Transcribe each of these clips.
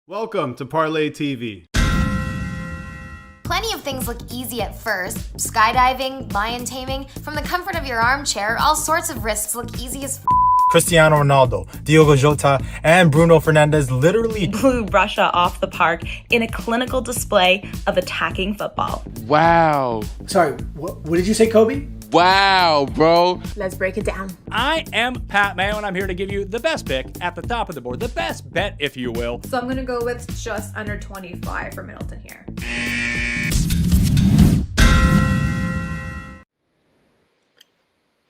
Welcome to Parlay TV. Plenty of things look easy at first. Skydiving, lion taming, from the comfort of your armchair, all sorts of risks look easy as Cristiano Ronaldo, Diogo Jota, and Bruno Fernandes literally blew Russia off the park in a clinical display of attacking football. Wow. Sorry, what did you say, Kobe? Wow, bro. Let's break it down. I am Pat Mayo, and I'm here to give you the best pick at the top of the board, the best bet, if you will. So I'm going to go with just under 25 for Middleton here.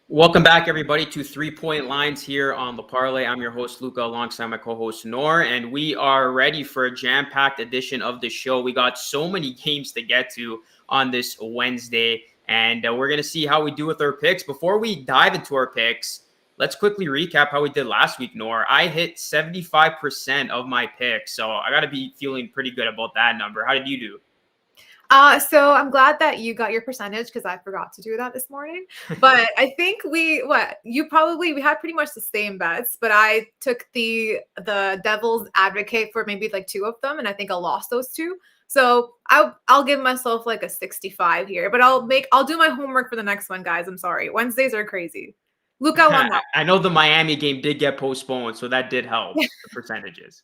Welcome back, everybody, to 3 Point Lines here on the Parlay. I'm your host, Luca, alongside my co-host, Noor, and we are ready for a jam-packed edition of the show. We got so many games to get to on this Wednesday, and we're going to see how we do with our picks. Before we dive into our picks, let's quickly recap how we did last week, Noor. I hit 75% of my picks, so I got to be feeling pretty good about that number. How did you do? So I'm glad that you got your percentage because I forgot to do that this morning. But I think we had pretty much the same bets, but I took the devil's advocate for maybe like two of them, and I think I lost those two. So I'll give myself like a 65 here, but I'll do my homework for the next one, guys. I'm sorry. Wednesdays are crazy. Luca won that. I know the Miami game did get postponed, so that did help the percentages.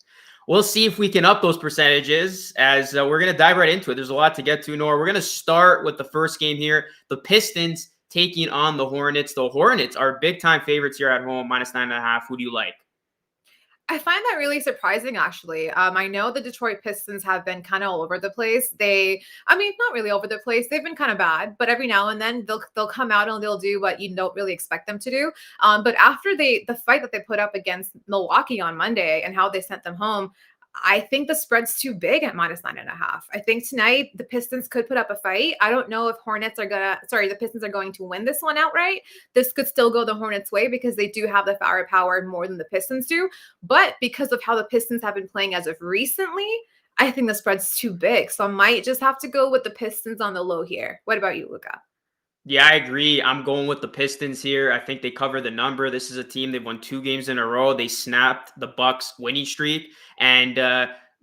We'll see if we can up those percentages as we're going to dive right into it. There's a lot to get to, Noor. We're going to start with the first game here. The Pistons taking on the Hornets. The Hornets are big-time favorites here at home, -9.5. Who do you like? I find that really surprising, actually. I know the Detroit Pistons have been kind of all over the place. Not really over the place. They've been kind of bad, but every now and then they'll come out and they'll do what you don't really expect them to do. But after the fight that they put up against Milwaukee on Monday and how they sent them home, I think the spread's too big at -9.5. I think tonight the Pistons could put up a fight. I don't know if the Pistons are going to win this one outright. This could still go the Hornets' way because they do have the firepower more than the Pistons do. But because of how the Pistons have been playing as of recently, I think the spread's too big. So I might just have to go with the Pistons on the low here. What about you, Luca? Yeah, I agree. I'm going with the Pistons here. I think they cover the number. This is a team, they've won 2 games in a row. They snapped the Bucks winning streak. And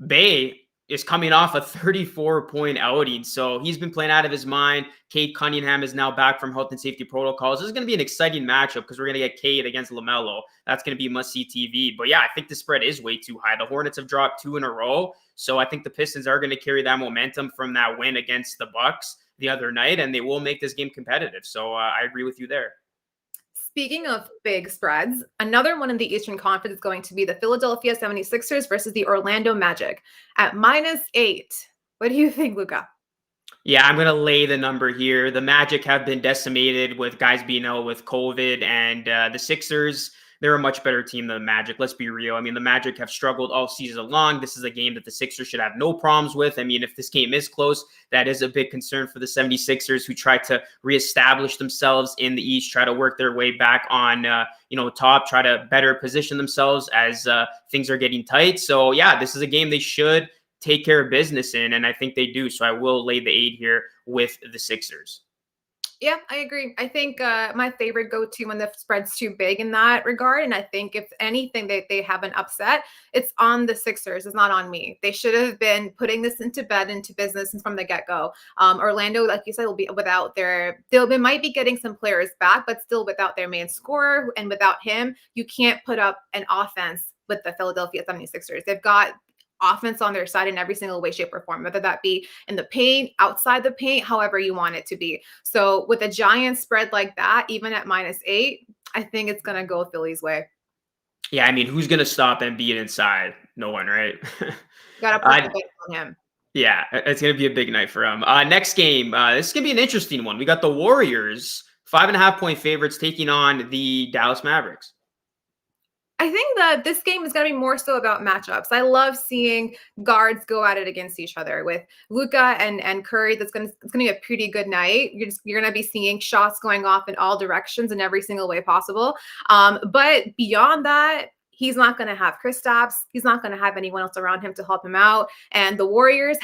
Bay is coming off a 34-point outing. So he's been playing out of his mind. Cade Cunningham is now back from health and safety protocols. This is going to be an exciting matchup because we're going to get Cade against LaMelo. That's going to be must-see TV. But yeah, I think the spread is way too high. The Hornets have dropped 2 in a row. So I think the Pistons are going to carry that momentum from that win against the Bucks the other night, and they will make this game competitive. So I agree with you there. Speaking of big spreads, another one in the Eastern Conference is going to be the Philadelphia 76ers versus the Orlando Magic at -8. What do you think, Luca? Yeah, I'm going to lay the number here. The Magic have been decimated with guys being out with COVID, and the Sixers, they're a much better team than the Magic. Let's be real. I mean, the Magic have struggled all season long. This is a game that the Sixers should have no problems with. I mean, if this game is close, that is a big concern for the 76ers, who try to reestablish themselves in the East, try to work their way back on, top, try to better position themselves as things are getting tight. So, yeah, this is a game they should take care of business in, and I think they do. So I will lay the 8 here with the Sixers. Yeah, I agree. I think my favorite go-to when the spread's too big in that regard, and I think if anything they have an upset, it's on the Sixers. It's not on me. They should have been putting this into business from the get-go. Orlando, like you said, will be without they might be getting some players back, but still without their main scorer, and without him, you can't put up an offense with the Philadelphia 76ers. They've got offense on their side in every single way, shape, or form, whether that be in the paint, outside the paint, however you want it to be. So with a giant spread like that, even at -8, I think it's going to go Philly's way. Yeah, I mean, who's going to stop Embiid inside? No one, right? Got to put the bait on him. Yeah, it's going to be a big night for him. Next game, this is going to be an interesting one. We got the Warriors, 5.5-point favorites, taking on the Dallas Mavericks. I think that this game is going to be more so about matchups. I love seeing guards go at it against each other with Luca and Curry. It's going to be a pretty good night. You're going to be seeing shots going off in all directions in every single way possible. But beyond that, he's not going to have Kristaps. He's not going to have anyone else around him to help him out. And the Warriors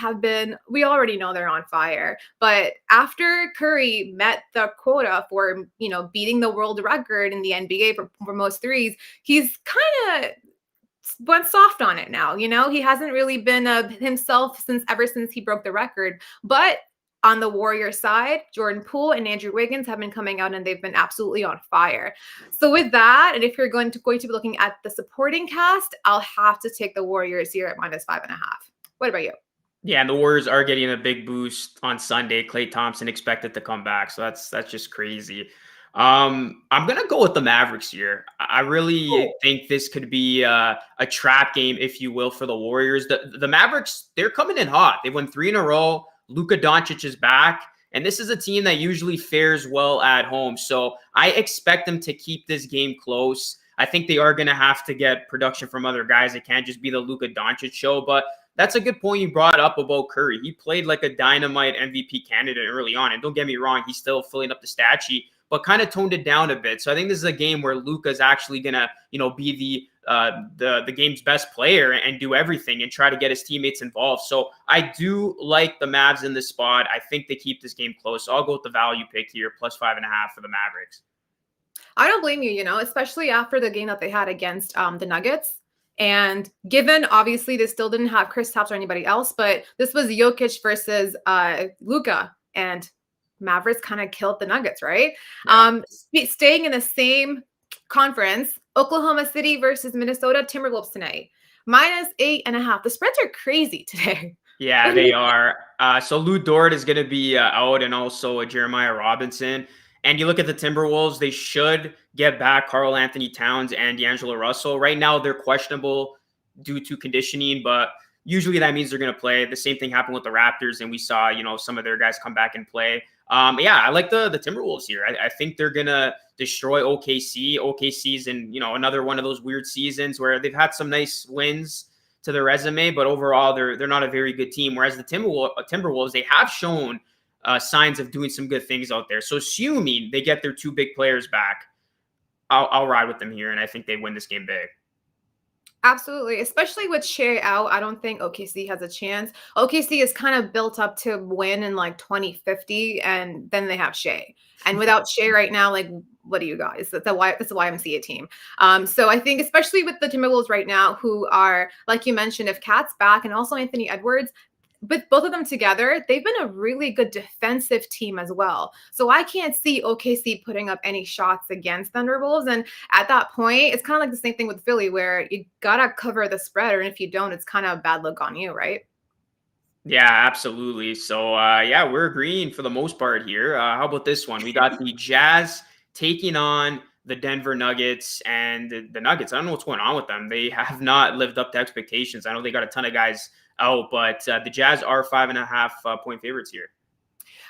we already know they're on fire. But after Curry met the quota for, beating the world record in the NBA for most threes, he's kind of went soft on it now. He hasn't really been himself ever since he broke the record. But on the Warriors side, Jordan Poole and Andrew Wiggins have been coming out and they've been absolutely on fire. So with that, and if you're going to be looking at the supporting cast, I'll have to take the Warriors here at -5.5. What about you? Yeah, and the Warriors are getting a big boost on Sunday. Klay Thompson expected to come back, so that's just crazy. I'm gonna go with the Mavericks here. I really think this could be a trap game, if you will, for the Warriors. The Mavericks, they're coming in hot. They won 3 in a row. Luca Doncic is back, and this is a team that usually fares well at home. So I expect them to keep this game close. I think they are going to have to get production from other guys. It can't just be the Luca Doncic show, but that's a good point you brought up about Curry. He played like a dynamite MVP candidate early on, and don't get me wrong, he's still filling up the stat sheet, but kind of toned it down a bit. So I think this is a game where Luka's actually going to, be the game's best player and do everything and try to get his teammates involved. So I do like the Mavs in this spot. I think they keep this game close. So I'll go with the value pick here, +5.5 for the Mavericks. I don't blame you, especially after the game that they had against the Nuggets. And given, obviously, they still didn't have Kristaps or anybody else, but this was Jokic versus Luka, and Mavericks kind of killed the Nuggets, right? Yeah. Staying in the same conference, Oklahoma City versus Minnesota Timberwolves tonight, -8.5. The spreads are crazy today. Yeah, they are. So Lou Dort is going to be out, and also Jeremiah Robinson. And you look at the Timberwolves, they should get back Karl Anthony Towns and D'Angelo Russell. Right now, they're questionable due to conditioning, but usually that means they're going to play. The same thing happened with the Raptors, and we saw, some of their guys come back and play. Yeah, I like the Timberwolves here. I think they're going to destroy OKC. OKC's in, another one of those weird seasons where they've had some nice wins to their resume, but overall, they're not a very good team. Whereas the Timberwolves, they have shown signs of doing some good things out there. So assuming they get their 2 big players back, I'll ride with them here, and I think they win this game big. Absolutely. Especially with Shea out, I don't think OKC has a chance. OKC is kind of built up to win in like 2050, and then they have Shea. And without Shea right now, like, what do you guys? That's a YMCA team. So I think especially with the Timberwolves right now, who are, like you mentioned, if Cat's back and also Anthony Edwards, with both of them together, they've been a really good defensive team as well. So I can't see OKC putting up any shots against Thunderbolts. And at that point, it's kind of like the same thing with Philly, where you got to cover the spread. And if you don't, it's kind of a bad look on you, right? Yeah, absolutely. So, yeah, we're agreeing for the most part here. How about this one? We got the Jazz taking on the Denver Nuggets, and the Nuggets, I don't know what's going on with them. They have not lived up to expectations. I know they got a ton of guys out, but the Jazz are 5.5 point favorites here.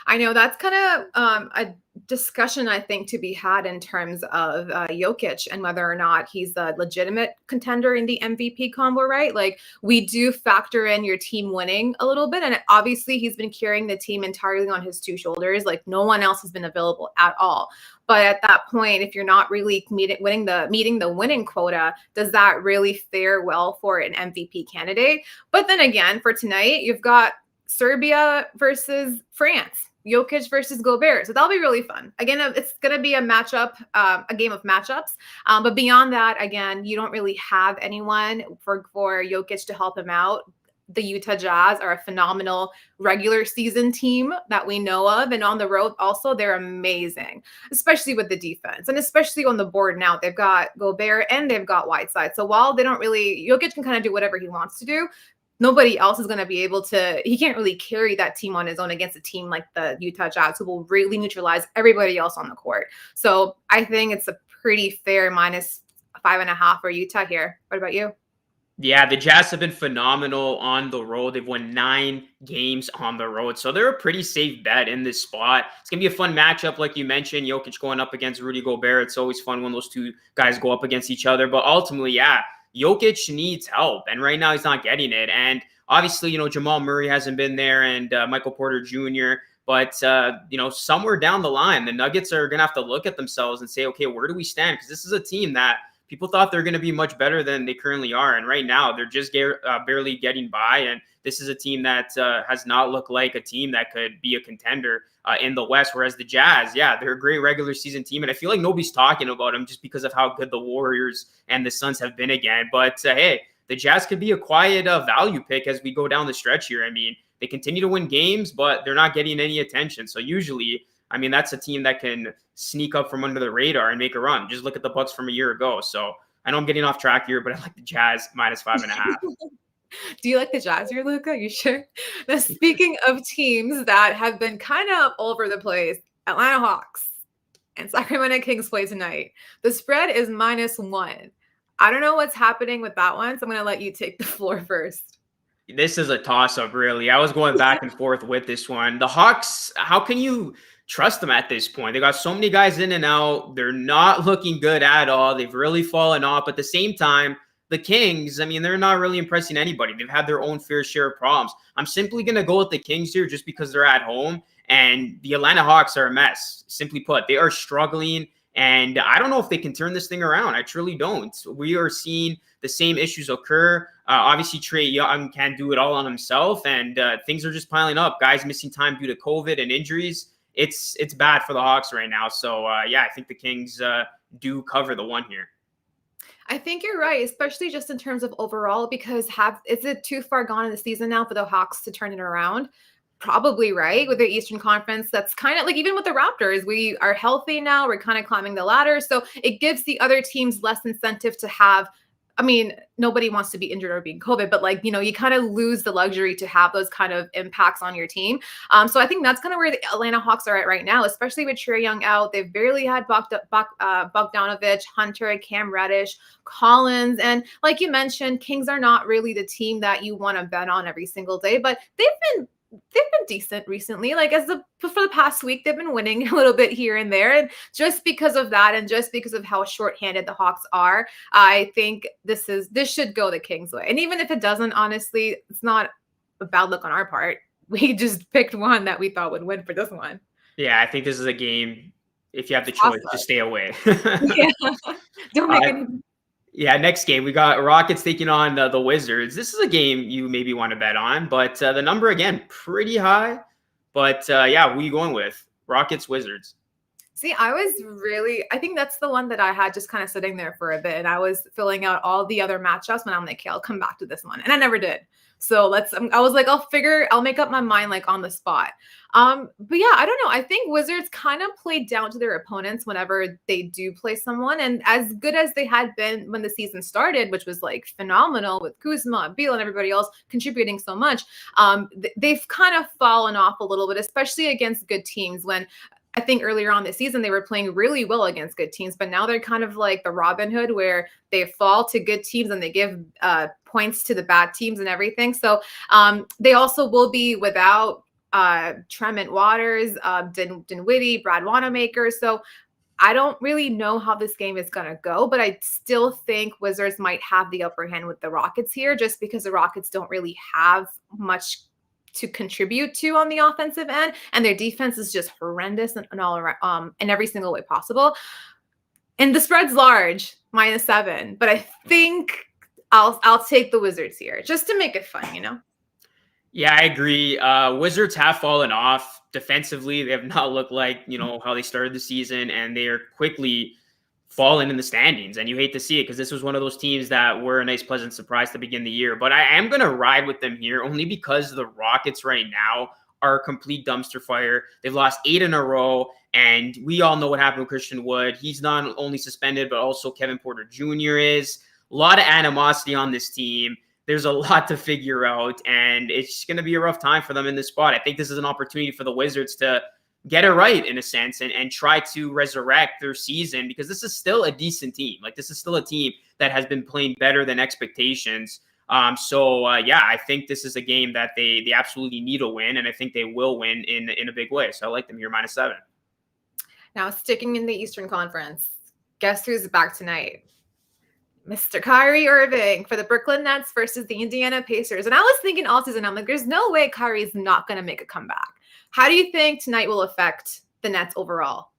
I know that's kind of a discussion, I think, to be had in terms of Jokic and whether or not he's a legitimate contender in the MVP combo, right? Like, we do factor in your team winning a little bit. And obviously, he's been carrying the team entirely on his 2 shoulders. Like, no one else has been available at all. But at that point, if you're not really meeting the winning quota, does that really fare well for an MVP candidate? But then again, for tonight, you've got Serbia versus France. Jokic versus Gobert. So that'll be really fun. Again, it's going to be a matchup, a game of matchups. But beyond that, again, you don't really have anyone for Jokic to help him out. The Utah Jazz are a phenomenal regular season team that we know of. And on the road, also, they're amazing, especially with the defense. And especially on the board now, they've got Gobert and they've got Whiteside. So while they don't really, Jokic can kind of do whatever he wants to do, nobody else is going to be able to, he can't really carry that team on his own against a team like the Utah Jazz, who will really neutralize everybody else on the court. So I think it's a pretty fair -5.5 for Utah here. What about you? Yeah, the Jazz have been phenomenal on the road. They've won 9 games on the road. So they're a pretty safe bet in this spot. It's going to be a fun matchup, like you mentioned. Jokic going up against Rudy Gobert. It's always fun when those 2 guys go up against each other. But ultimately, yeah, Jokic needs help, and right now he's not getting it. And obviously, Jamal Murray hasn't been there, and Michael Porter Jr., but, somewhere down the line, the Nuggets are going to have to look at themselves and say, okay, where do we stand? Because this is a team that people thought they're going to be much better than they currently are. And right now, they're just barely getting by. And this is a team that has not looked like a team that could be a contender in the West. Whereas the Jazz, yeah, they're a great regular season team. And I feel like nobody's talking about them just because of how good the Warriors and the Suns have been again. But hey, the Jazz could be a quiet value pick as we go down the stretch here. I mean, they continue to win games, but they're not getting any attention. So usually, I mean, that's a team that can sneak up from under the radar and make a run. Just look at the Bucks from a year ago. So I know I'm getting off track here, but I like the Jazz -5.5. Do you like the Jazz here, Luca? You sure? Now, speaking of teams that have been kind of all over the place, Atlanta Hawks and Sacramento Kings play tonight. The spread is -1. I don't know what's happening with that one, so I'm going to let you take the floor first. This is a toss-up, really. I was going back and forth with this one. The Hawks, how can you trust them at this point? They got so many guys in and out. They're not looking good at all. They've really fallen off. But at the same time, the Kings, I mean, they're not really impressing anybody. They've had their own fair share of problems. I'm simply going to go with the Kings here just because they're at home. And the Atlanta Hawks are a mess. Simply put, they are struggling. And I don't know if they can turn this thing around. I truly don't. We are seeing the same issues occur. Obviously, Trae Young can't do it all on himself. And things are just piling up. Guys missing time due to COVID and injuries. It's bad for the Hawks right now. So, yeah, I think the Kings do cover the one here. I think you're right, especially just in terms of overall, because is it too far gone in the season now for the Hawks to turn it around? Probably, right? With the Eastern Conference, that's kind of like, even with the Raptors, we are healthy now. We're kind of climbing the ladder. So it gives the other teams less incentive to have, I mean, nobody wants to be injured or be COVID, but like, you kind of lose the luxury to have those kind of impacts on your team. So I think that's kind of where the Atlanta Hawks are at right now, especially with Trae Young out. They've barely had Bogdanovic, Hunter, Cam Reddish, Collins. And like you mentioned, Kings are not really the team that you want to bet on every single day, but they've been decent recently. Like for the past week, they've been winning a little bit here and there. And just because of that, and just because of how shorthanded the Hawks are, I think this should go the Kings' way. And even if it doesn't, honestly, it's not a bad look on our part. We just picked one that we thought would win for this one. Yeah, I think this is a game, if you have the choice, to stay away. Yeah. Don't make any. Yeah, next game, we got Rockets taking on the Wizards. This is a game you maybe want to bet on, but the number, again, pretty high. But, yeah, who are you going with? Rockets, Wizards. See, I think that's the one that I had just kind of sitting there for a bit. And I was filling out all the other matchups, and I'm like, okay, I'll come back to this one. And I never did. So I was like, I'll make up my mind like on the spot. But yeah, I don't know. I think Wizards kind of played down to their opponents whenever they do play someone. And as good as they had been when the season started, which was like phenomenal with Kuzma, Beal, and everybody else contributing so much, they've kind of fallen off a little bit, especially against good teams. When I think earlier on this season, they were playing really well against good teams, but now they're kind of like the Robin Hood, where they fall to good teams and they give points to the bad teams and everything. So they also will be without Tremont Waters, Dinwiddie, Brad Wanamaker. So I don't really know how this game is going to go, but I still think Wizards might have the upper hand with the Rockets here, just because the Rockets don't really have much to contribute to on the offensive end, and their defense is just horrendous and all around, in every single way possible. And the spread's large, -7, but I think I'll take the Wizards here just to make it fun, Yeah, I agree. Wizards have fallen off defensively. They have not looked like, how they started the season, and they are quickly fallen in the standings. And you hate to see it, because this was one of those teams that were a nice, pleasant surprise to begin the year. But I am going to ride with them here only because the Rockets right now are a complete dumpster fire. They've lost 8 in a row, and we all know what happened with Christian Wood. He's not only suspended, but also Kevin Porter Jr. is. A lot of animosity on this team. There's a lot to figure out, and it's going to be a rough time for them in this spot. I think this is an opportunity for the Wizards to get it right, in a sense, and try to resurrect their season, because this is still a decent team. Like, this is still a team that has been playing better than expectations. Yeah, I think this is a game that they absolutely need to win, and I think they will win in a big way. So I like them here -7. Now, sticking in the Eastern Conference, guess who's back tonight? Mr. Kyrie Irving for the Brooklyn Nets versus the Indiana Pacers. And I was thinking all season, I'm like, there's no way Kyrie's not going to make a comeback. How do you think tonight will affect the Nets overall?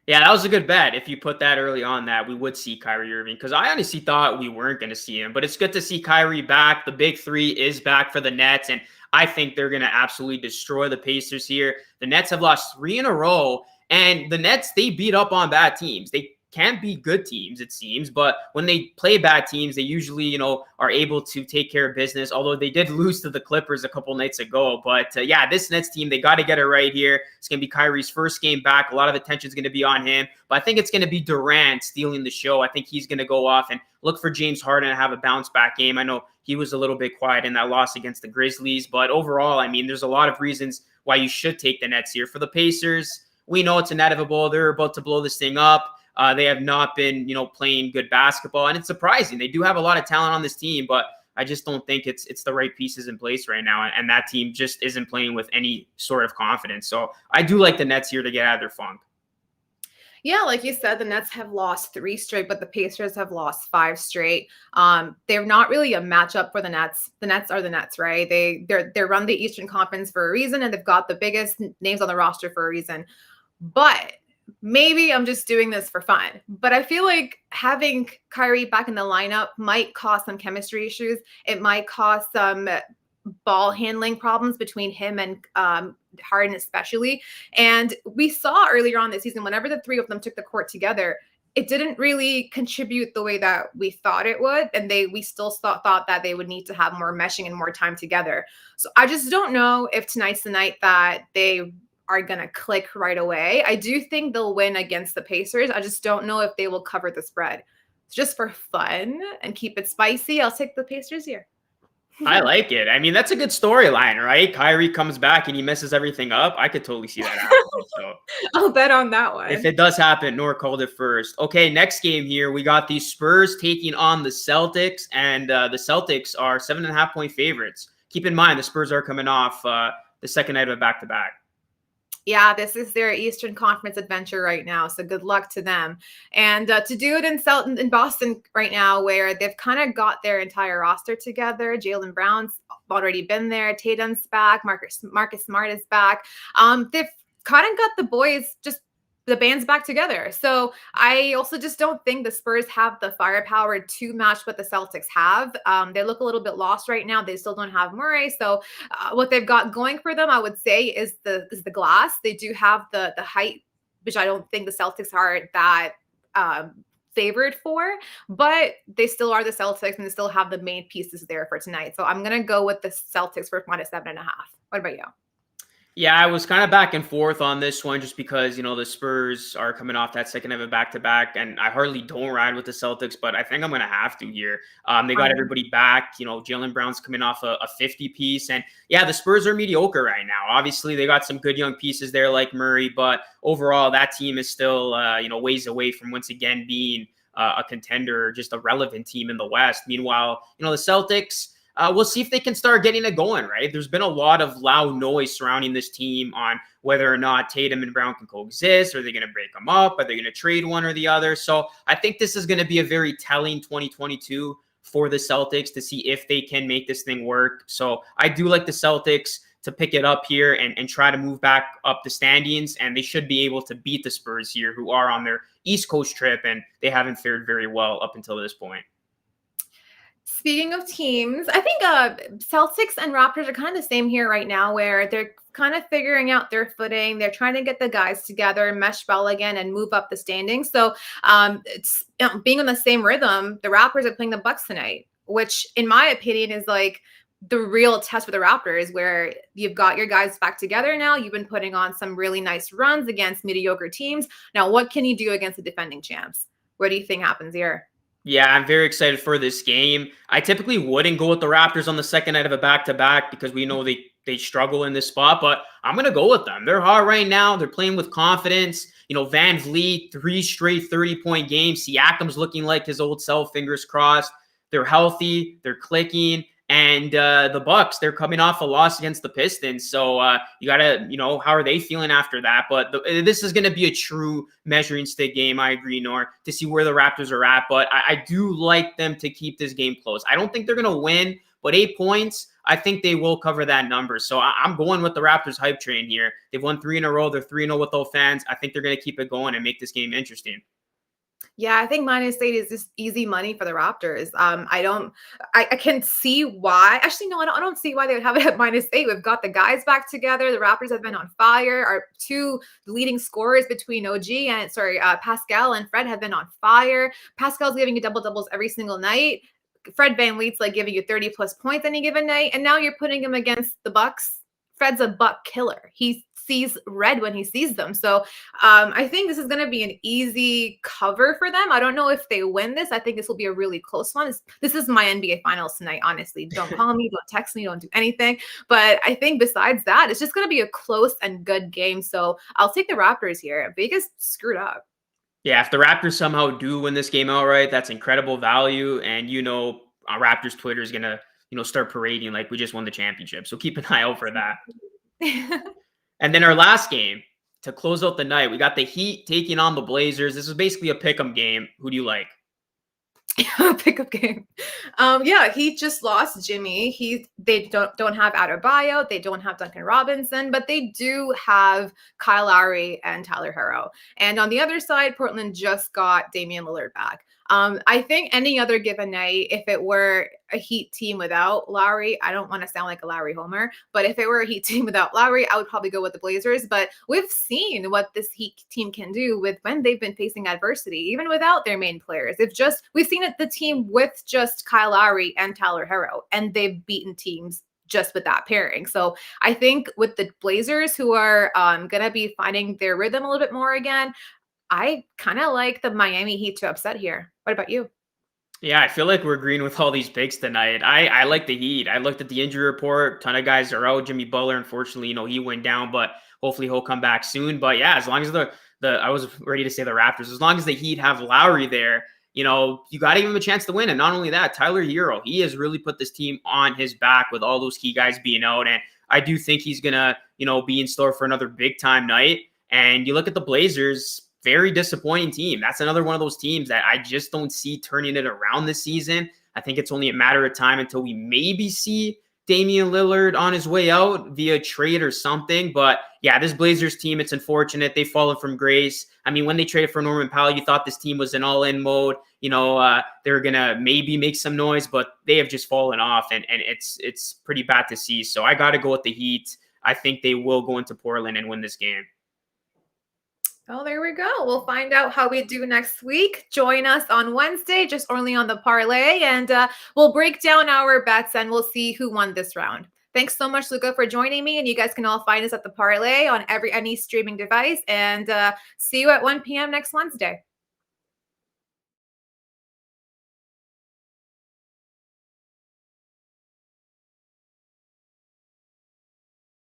Yeah, that was a good bet. If you put that early on, that we would see Kyrie Irving, because I honestly thought we weren't going to see him. But it's good to see Kyrie back. The big three is back for the Nets, and I think they're going to absolutely destroy the Pacers here. The Nets have lost 3 in a row, and the Nets, they beat up on bad teams. They can be good teams, it seems, but when they play bad teams, they usually, are able to take care of business, although they did lose to the Clippers a couple nights ago. But this Nets team, they got to get it right here. It's going to be Kyrie's first game back. A lot of attention is going to be on him, but I think it's going to be Durant stealing the show. I think he's going to go off, and look for James Harden to have a bounce back game. I know he was a little bit quiet in that loss against the Grizzlies, but overall, I mean, there's a lot of reasons why you should take the Nets here. For the Pacers, we know it's inevitable. They're about to blow this thing up. They have not been, playing good basketball, and it's surprising. They do have a lot of talent on this team, but I just don't think it's the right pieces in place right now, and that team just isn't playing with any sort of confidence. So I do like the Nets here to get out of their funk. Yeah, like you said, the Nets have lost 3 straight, but the Pacers have lost 5 straight. They're not really a matchup for the Nets. The Nets are the Nets, right? They run the Eastern Conference for a reason, and they've got the biggest names on the roster for a reason. But maybe I'm just doing this for fun, but I feel like having Kyrie back in the lineup might cause some chemistry issues. It might cause some ball handling problems between him and Harden especially. And we saw earlier on this season, whenever the 3 of them took the court together, it didn't really contribute the way that we thought it would. And we still thought that they would need to have more meshing and more time together. So I just don't know if tonight's the night that they are going to click right away. I do think they'll win against the Pacers. I just don't know if they will cover the spread. Just for fun and keep it spicy, I'll take the Pacers here. I like it. I mean, that's a good storyline, right? Kyrie comes back and he messes everything up. I could totally see that happening. So I'll bet on that one. if it does happen, Noor called it first. Okay, next game here, we got the Spurs taking on the Celtics, and the Celtics are 7.5-point favorites. Keep in mind, the Spurs are coming off the second night of a back-to-back. Yeah, this is their Eastern Conference adventure right now. So good luck to them. And to do it in Boston right now, where they've kind of got their entire roster together. Jaylen Brown's already been there. Tatum's back. Marcus Smart is back. They've kind of got the boys, just the band's back together. So I also just don't think the Spurs have the firepower to match what the Celtics have. They look a little bit lost right now. They still don't have Murray. So what they've got going for them, I would say, is the glass. They do have the height, which I don't think the Celtics are that favored for, but they still are the Celtics and they still have the main pieces there for tonight. So I'm going to go with the Celtics for -7.5. What about you? Yeah, I was kind of back and forth on this one just because, the Spurs are coming off that second of a back-to-back, and I hardly don't ride with the Celtics, but I think I'm going to have to here. They got everybody back. Jaylen Brown's coming off a 50-piece, and yeah, the Spurs are mediocre right now. Obviously, they got some good young pieces there like Murray, but overall, that team is still, ways away from once again being a contender, just a relevant team in the West. Meanwhile, the Celtics, we'll see if they can start getting it going, right? There's been a lot of loud noise surrounding this team on whether or not Tatum and Brown can coexist. Are they going to break them up? Are they going to trade one or the other? So I think this is going to be a very telling 2022 for the Celtics to see if they can make this thing work. So I do like the Celtics to pick it up here and try to move back up the standings. And they should be able to beat the Spurs here, who are on their East Coast trip, and they haven't fared very well up until this point. Speaking of teams, I think Celtics and Raptors are kind of the same here right now, where they're kind of figuring out their footing. They're trying to get the guys together, mesh well again, and move up the standings. So it's being on the same rhythm, the Raptors are playing the Bucks tonight, which in my opinion is like the real test for the Raptors, where you've got your guys back together now. You've been putting on some really nice runs against mediocre teams. Now, what can you do against the defending champs? What do you think happens here? Yeah, I'm very excited for this game. I typically wouldn't go with the Raptors on the second night of a back-to-back because we know they struggle in this spot, but I'm going to go with them. They're hot right now. They're playing with confidence. Van Vliet, 3 straight 30-point games. Siakam's looking like his old self, fingers crossed. They're healthy. They're clicking. And the Bucks, they're coming off a loss against the Pistons. So you got to, how are they feeling after that? But this is going to be a true measuring stick game, I agree, Noor, to see where the Raptors are at. But I do like them to keep this game close. I don't think they're going to win, but 8 points, I think they will cover that number. So I'm going with the Raptors hype train here. They've won 3 in a row. They're 3-0 with those fans. I think they're going to keep it going and make this game interesting. Yeah, I think -8 is just easy money for the Raptors. I can see why. Actually, no, I don't see why they would have it at -8. We've got the guys back together. The Raptors have been on fire. Our two leading scorers between Pascal and Fred have been on fire. Pascal's giving you double doubles every single night. Fred VanVleet's like giving you 30 plus points any given night. And now you're putting him against the Bucks. Fred's a buck killer. He sees red when he sees them. So I think this is going to be an easy cover for them. I don't know if they win this. I think this will be a really close one. This is my NBA Finals tonight, honestly. Don't call me, don't text me, don't do anything. But I think besides that, it's just going to be a close and good game. So I'll take the Raptors here. Vegas screwed up. Yeah, if the Raptors somehow do win this game outright, that's incredible value. And Raptors Twitter is gonna start parading like we just won the championship. So keep an eye out for that. And then our last game to close out the night, we got the Heat taking on the Blazers. This is basically a pick'em game. Who do you like? Pickup game. Yeah, he just lost Jimmy. They don't have Adebayo, they don't have Duncan Robinson, but they do have Kyle Lowry and Tyler Herro. And on the other side, Portland just got Damian Lillard back. I think any other given night, if it were a Heat team without Lowry, I don't want to sound like a Lowry homer, but if it were a Heat team without Lowry, I would probably go with the Blazers. But we've seen what this Heat team can do with when they've been facing adversity, even without their main players. We've seen it the team with just Kyle Lowry and Tyler Herro, and they've beaten teams just with that pairing. So I think with the Blazers, who are going to be finding their rhythm a little bit more again, I kind of like the Miami Heat to upset here. What about you? Yeah, I feel like we're agreeing with all these picks tonight. I like the Heat. I looked at the injury report. Ton of guys are out. Jimmy Butler, unfortunately, he went down, but hopefully he'll come back soon. But yeah, as long as I was ready to say the Raptors, as long as the Heat have Lowry there, you got to give him a chance to win. And not only that, Tyler Herro, he has really put this team on his back with all those key guys being out. And I do think he's going to, be in store for another big time night. And you look at the Blazers, very disappointing team. That's another one of those teams that I just don't see turning it around this season. I think it's only a matter of time until we maybe see Damian Lillard on his way out via trade or something. But yeah, this Blazers team, it's unfortunate. They've fallen from grace. I mean, when they traded for Norman Powell, you thought this team was in all-in mode. They're going to maybe make some noise, but they have just fallen off, and it's pretty bad to see. So I got to go with the Heat. I think they will go into Portland and win this game. Oh, there we go. We'll find out how we do next week. Join us on Wednesday, just only on the parlay, and we'll break down our bets and we'll see who won this round. Thanks so much, Luca, for joining me. And you guys can all find us at the parlay on any streaming device. And see you at 1 p.m. next Wednesday.